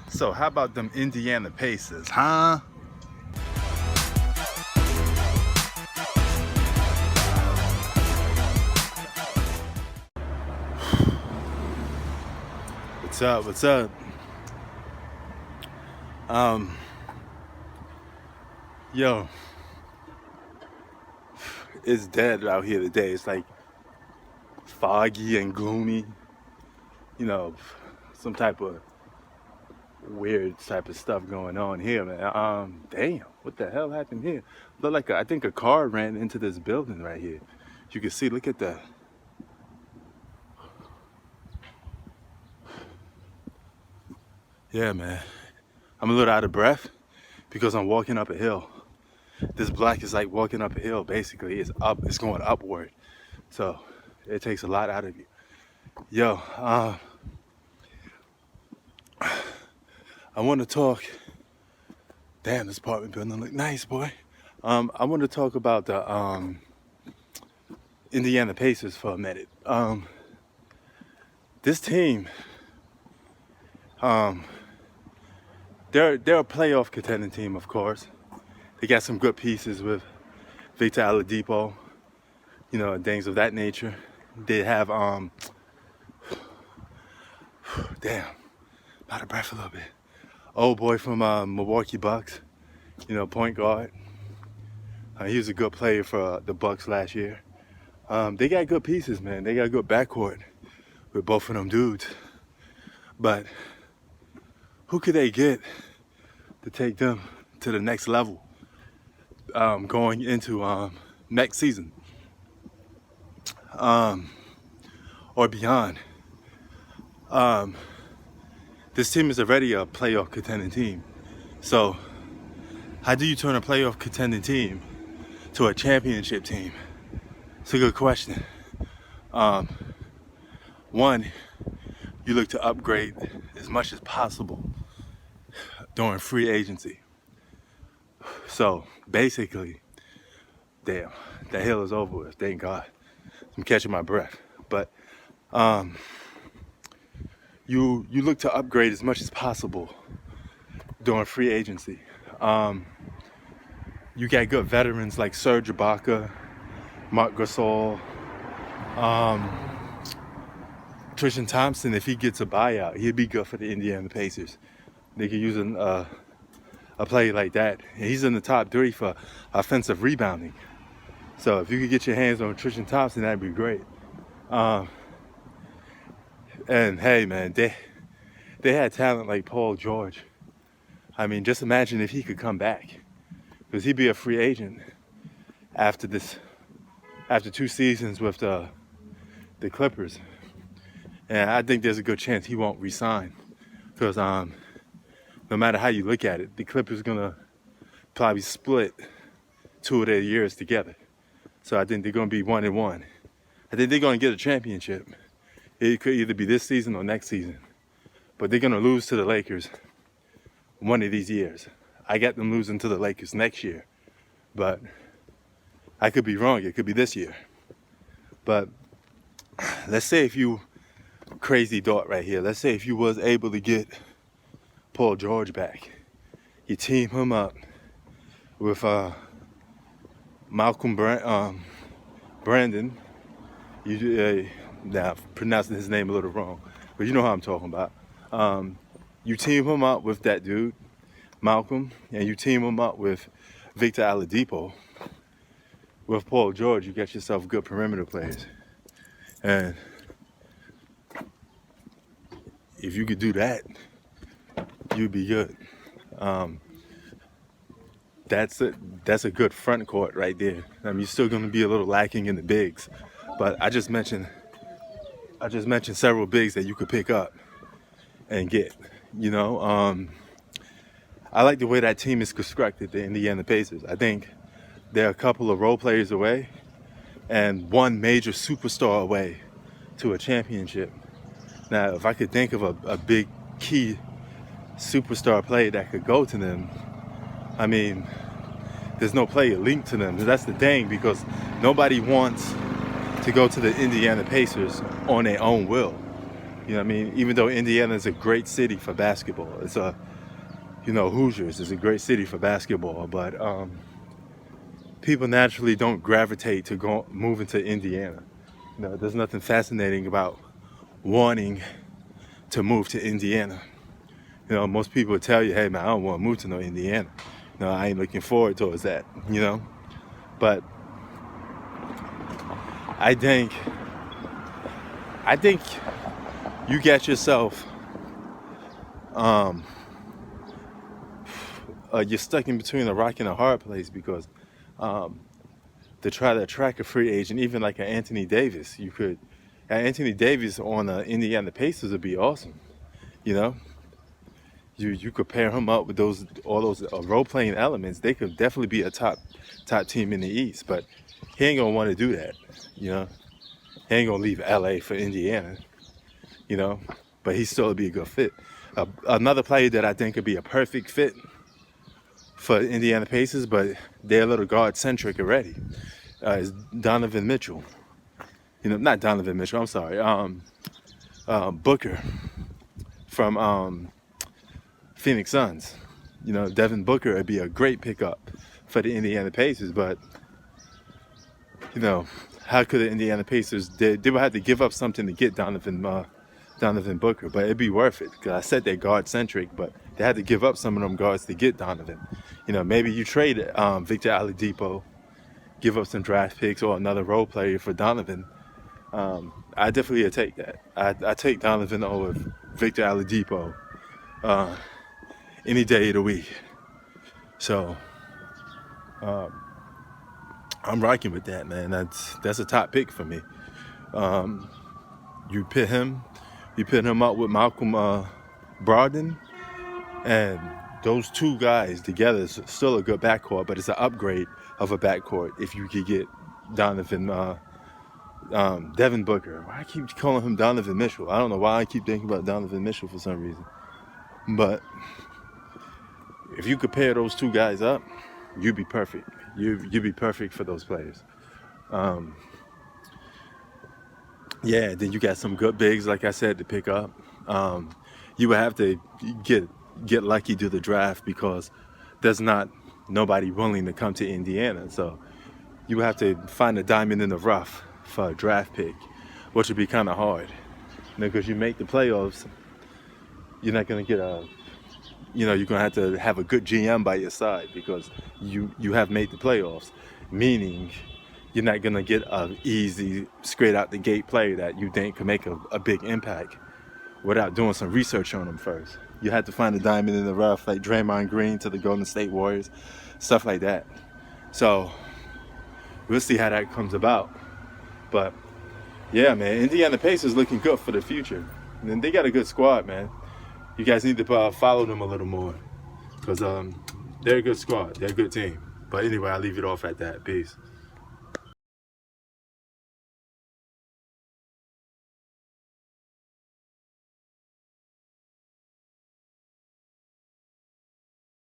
So how about them Indiana Pacers, huh? What's up? What's up? Um, yo, it's dead out here today. It's like foggy and gloomy. You know, some type of weird type of stuff going on here, man. Damn, what the hell happened here? Look like I think a car ran into this building right here. You can see. Look at that. Yeah, man. I'm a little out of breath because I'm walking up a hill. This block is like walking up a hill. Basically, it's up. It's going upward. So it takes a lot out of you. Yo, I want to talk. Damn, this apartment building look nice, boy. I want to talk about the Indiana Pacers for a minute. This team, they're a playoff contending team, of course. They got some good pieces with Victor Oladipo, you know, and things of that nature. They have damn, out of breath a little bit. Old boy from Milwaukee Bucks, you know, point guard. He was a good player for the Bucks last year. They got good pieces, man. They got a good backcourt with both of them dudes. But who could they get to take them to the next level going into next season or beyond? This team is already a playoff contending team. So how do you turn a playoff contending team to a championship team? It's a good question. One, you look to upgrade as much as possible during free agency. So basically, damn, the hill is over with, thank God. I'm catching my breath. But you look to upgrade as much as possible during free agency. You got good veterans like Serge Ibaka, Marc Gasol, Tristan Thompson. If he gets a buyout, he'd be good for the Indiana Pacers. They could use a play like that. And he's in the top 3 for offensive rebounding. So if you could get your hands on Tristan Thompson, that'd be great. And hey, man, they had talent like Paul George. I mean, just imagine if he could come back, because he'd be a free agent after 2 seasons with the Clippers. And I think there's a good chance he won't resign, because no matter how you look at it, the Clippers gonna probably split 2 of their years together. So I think they're gonna be 1-1. I think they're gonna get a championship. It could either be this season or next season, but they're gonna lose to the Lakers one of these years. I got them losing to the Lakers next year, but I could be wrong. It could be this year. But let's say if you, crazy thought right here, let's say if you was able to get Paul George back, you team him up with Malcolm Brandon. Now, I'm pronouncing his name a little wrong, but you know how I'm talking about. You team him up with that dude, Malcolm, and you team him up with Victor Oladipo. With Paul George, you get yourself good perimeter players. And if you could do that, you'd be good. That's a good front court right there. I mean, you're still going to be a little lacking in the bigs, but I just mentioned several bigs that you could pick up and get. You know, I like the way that team is constructed, the Indiana Pacers. I think they're a couple of role players away and one major superstar away to a championship. Now, if I could think of a big key superstar player that could go to them, I mean, there's no player linked to them. That's the thing, because nobody wants to go to the Indiana Pacers on their own will. You know what I mean? Even though Indiana is a great city for basketball, it's a, you know, Hoosiers is a great city for basketball, but people naturally don't gravitate to moving to Indiana. You know, there's nothing fascinating about wanting to move to Indiana. You know, most people would tell you, hey man, I don't want to move to no Indiana. You know, I ain't looking forward towards that, you know? But I think you get yourself, you're stuck in between a rock and a hard place because to try to attract a free agent, even like an Anthony Davis, Anthony Davis on the Indiana Pacers would be awesome, you know? You could pair him up with all those role-playing elements. They could definitely be a top team in the East, but he ain't gonna want to do that, you know? He ain't gonna leave LA for Indiana, you know? But he still would be a good fit. Another player that I think could be a perfect fit for Indiana Pacers, but they're a little guard-centric already, is Donovan Mitchell. You know, not Donovan Mitchell, I'm sorry. Booker from Phoenix Suns. You know, Devin Booker would be a great pickup for the Indiana Pacers, but, you know, how could the Indiana Pacers, they would have to give up something to get Donovan Booker, but it'd be worth it, because I said they're guard-centric, but they had to give up some of them guards to get Donovan. You know, maybe you trade Victor Oladipo, give up some draft picks or another role player for Donovan. I definitely would take that. I take Donovan over Victor Oladipo any day of the week. So I'm rocking with that, man. That's a top pick for me. You pit him up with Malcolm Brogdon, and those two guys together is still a good backcourt, but it's an upgrade of a backcourt if you could get Devin Booker. Why I keep calling him Donovan Mitchell? I don't know why I keep thinking about Donovan Mitchell for some reason. But if you could pair those two guys up, you'd be perfect. You'd be perfect for those players. Yeah, then you got some good bigs, like I said, to pick up. You would have to get lucky to the draft because there's not nobody willing to come to Indiana. So you have to find a diamond in the rough for a draft pick, which would be kind of hard. Because you make the playoffs, you're not going to get you're going to have a good GM by your side because you have made the playoffs, meaning you're not going to get an easy, straight out the gate player that you think can make a big impact without doing some research on them first. You have to find a diamond in the rough, like Draymond Green to the Golden State Warriors, stuff like that. So we'll see how that comes about. But yeah, man, Indiana Pacers looking good for the future. And they got a good squad, man. You guys need to follow them a little more because they're a good squad. They're a good team. But anyway, I'll leave it off at that. Peace.